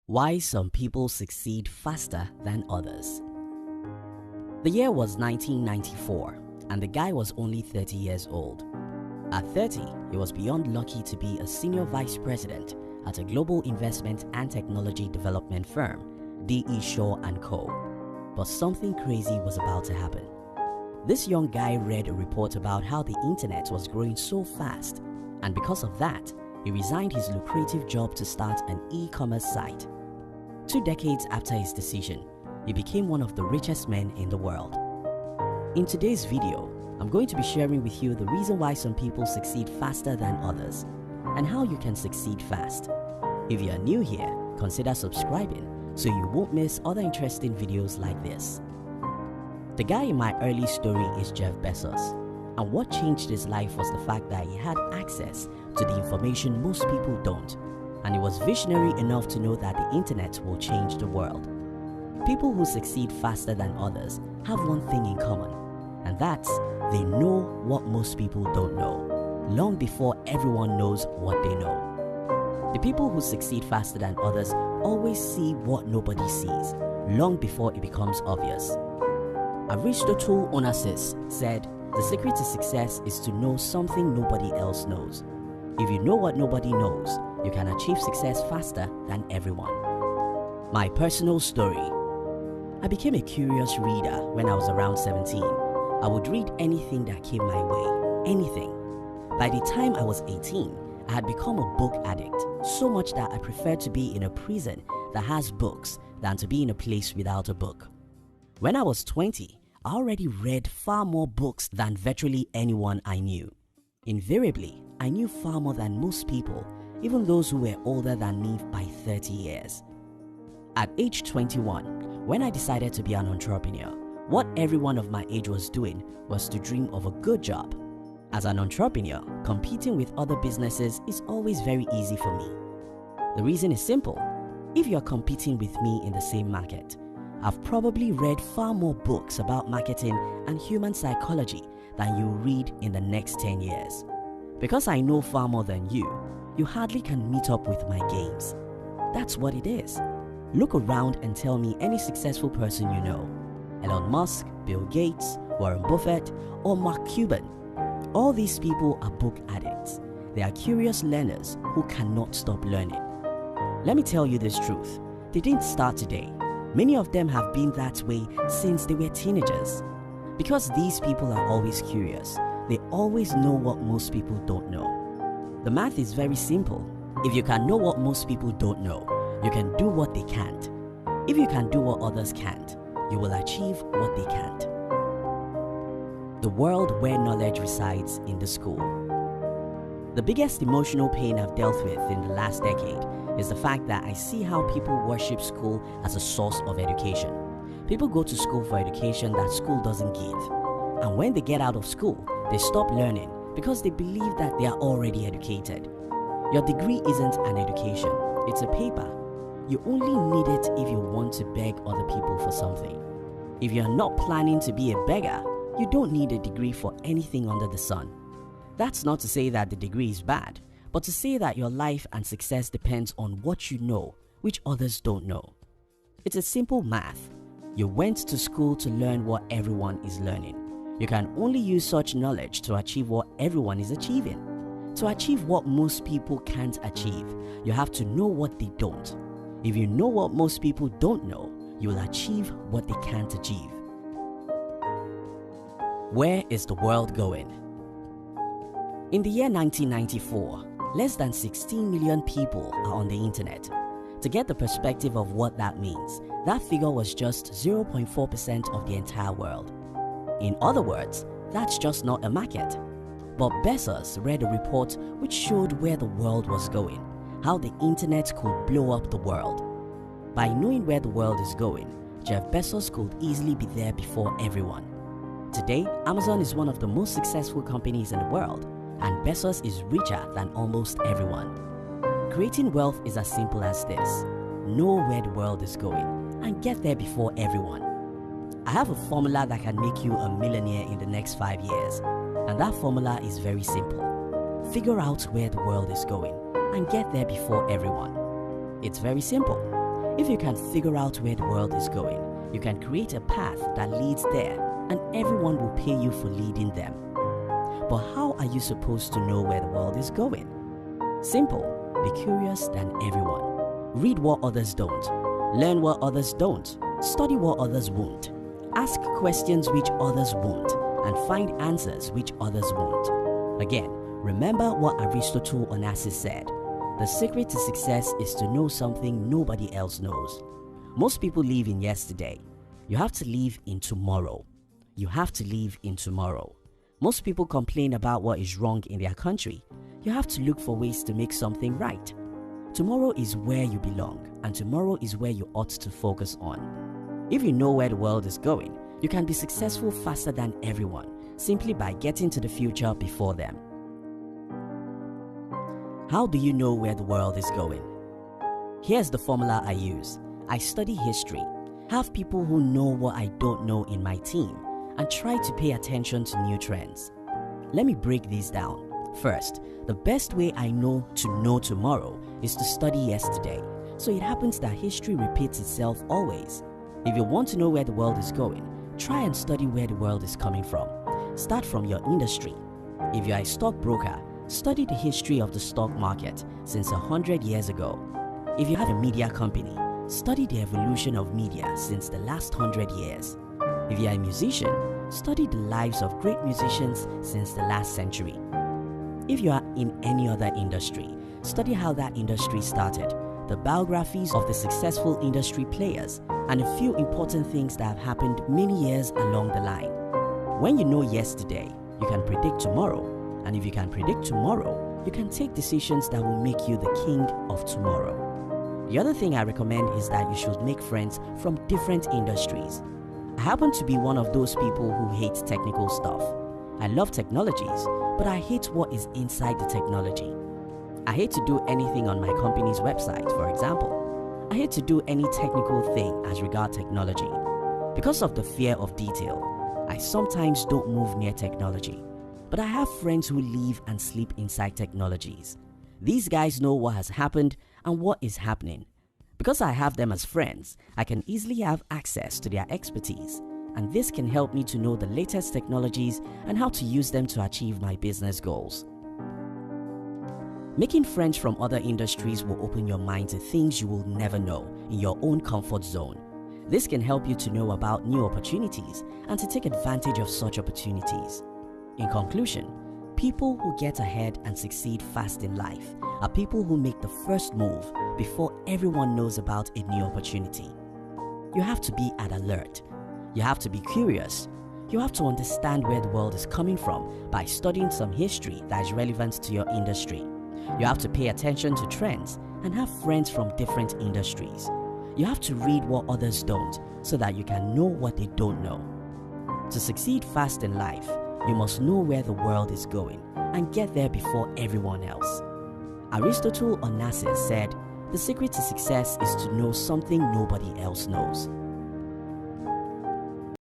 Why some people succeed faster than others. The year was 1994 and the guy was only 30 years old. At 30, he was beyond lucky to be a senior vice president at a global investment and technology development firm, D.E. Shaw & Co. But something crazy was about to happen. This young guy read a report about how the internet was growing so fast, and because of that, he resigned his lucrative job to start an e-commerce site. 2 decades after his decision, he became one of the richest men in the world. In today's video, I'm going to be sharing with you the reason why some people succeed faster than others, and how you can succeed fast. If you are new here, consider subscribing so you won't miss other interesting videos like this. The guy in my early story is Jeff Bezos, and what changed his life was the fact that he had access to the information most people don't, and he was visionary enough to know that the internet will change the world. People who succeed faster than others have one thing in common, and that's they know what most people don't know, long before everyone knows what they know. The people who succeed faster than others always see what nobody sees, long before it becomes obvious. Aristotle Onassis said, "The secret to success is to know something nobody else knows. If you know what nobody knows, you can achieve success faster than everyone." My personal story. I became a curious reader when I was around 17. I would read anything that came my way, anything. By the time I was 18, I had become a book addict, so much that I preferred to be in a prison that has books than to be in a place without a book. When I was 20, I already read far more books than virtually anyone I knew. Invariably, I knew far more than most people, even those who were older than me by 30 years. At age 21, when I decided to be an entrepreneur, what everyone of my age was doing was to dream of a good job. As an entrepreneur, competing with other businesses is always very easy for me. The reason is simple. If you're competing with me in the same market, I've probably read far more books about marketing and human psychology than you'll read in the next 10 years. Because I know far more than you hardly can meet up with my games. That's what it is. Look around and tell me any successful person you know. Elon Musk, Bill Gates, Warren Buffett, or Mark Cuban. All these people are book addicts. They are curious learners who cannot stop learning. Let me tell you this truth. They didn't start today. Many of them have been that way since they were teenagers. Because these people are always curious, they always know what most people don't know. The math is very simple. If you can know what most people don't know, you can do what they can't. If you can do what others can't, you will achieve what they can't. The world where knowledge resides in the school. The biggest emotional pain I've dealt with in the last decade is the fact that I see how people worship school as a source of education. People go to school for education that school doesn't give. And when they get out of school, they stop learning because they believe that they are already educated. Your degree isn't an education, it's a paper. You only need it if you want to beg other people for something. If you're not planning to be a beggar, you don't need a degree for anything under the sun. That's not to say that the degree is bad, but to say that your life and success depends on what you know, which others don't know. It's a simple math. You went to school to learn what everyone is learning. You can only use such knowledge to achieve what everyone is achieving. To achieve what most people can't achieve, you have to know what they don't. If you know what most people don't know, you will achieve what they can't achieve. Where is the world going? In the year 1994, less than 16 million people are on the internet. To get the perspective of what that means, that figure was just 0.4% of the entire world. In other words, that's just not a market. But Bezos read a report which showed where the world was going, how the internet could blow up the world. By knowing where the world is going, Jeff Bezos could easily be there before everyone. Today, Amazon is one of the most successful companies in the world, and Bezos is richer than almost everyone. Creating wealth is as simple as this. Know where the world is going and get there before everyone. I have a formula that can make you a millionaire in the next 5 years, and that formula is very simple. Figure out where the world is going and get there before everyone. It's very simple. If you can figure out where the world is going, you can create a path that leads there, and everyone will pay you for leading them. But how are you supposed to know where the world is going? Simple. Be curious than everyone. Read what others don't. Learn what others don't. Study what others won't. Ask questions which others won't, and find answers which others won't. Again, remember what Aristotle Onassis said. The secret to success is to know something nobody else knows. Most people live in yesterday. You have to live in tomorrow. You have to live in tomorrow. Most people complain about what is wrong in their country. You have to look for ways to make something right. Tomorrow is where you belong, and tomorrow is where you ought to focus on. If you know where the world is going, you can be successful faster than everyone, simply by getting to the future before them. How do you know where the world is going? Here's the formula I use. I study history, have people who know what I don't know in my team, and try to pay attention to new trends. Let me break these down. First, the best way I know tomorrow is to study yesterday. So it happens that history repeats itself always. If you want to know where the world is going, try and study where the world is coming from. Start from your industry. If you are a stockbroker, study the history of the stock market since 100 years ago. If you have a media company, study the evolution of media since the last 100 years. If you are a musician, study the lives of great musicians since the last century. If you are in any other industry, study how that industry started, the biographies of the successful industry players, and a few important things that have happened many years along the line. When you know yesterday, you can predict tomorrow, and if you can predict tomorrow, you can take decisions that will make you the king of tomorrow. The other thing I recommend is that you should make friends from different industries. I happen to be one of those people who hate technical stuff. I love technologies, but I hate what is inside the technology. I hate to do anything on my company's website, for example. I hate to do any technical thing as regard technology. Because of the fear of detail, I sometimes don't move near technology. But I have friends who live and sleep inside technologies. These guys know what has happened and what is happening. Because I have them as friends, I can easily have access to their expertise, and this can help me to know the latest technologies and how to use them to achieve my business goals. Making friends from other industries will open your mind to things you will never know in your own comfort zone. This can help you to know about new opportunities and to take advantage of such opportunities. In conclusion, people who get ahead and succeed fast in life are people who make the first move before everyone knows about a new opportunity. You have to be at alert. You have to be curious. You have to understand where the world is coming from by studying some history that is relevant to your industry. You have to pay attention to trends and have friends from different industries. You have to read what others don't so that you can know what they don't know. To succeed fast in life, you must know where the world is going and get there before everyone else. Aristotle Onassis said, "The secret to success is to know something nobody else knows."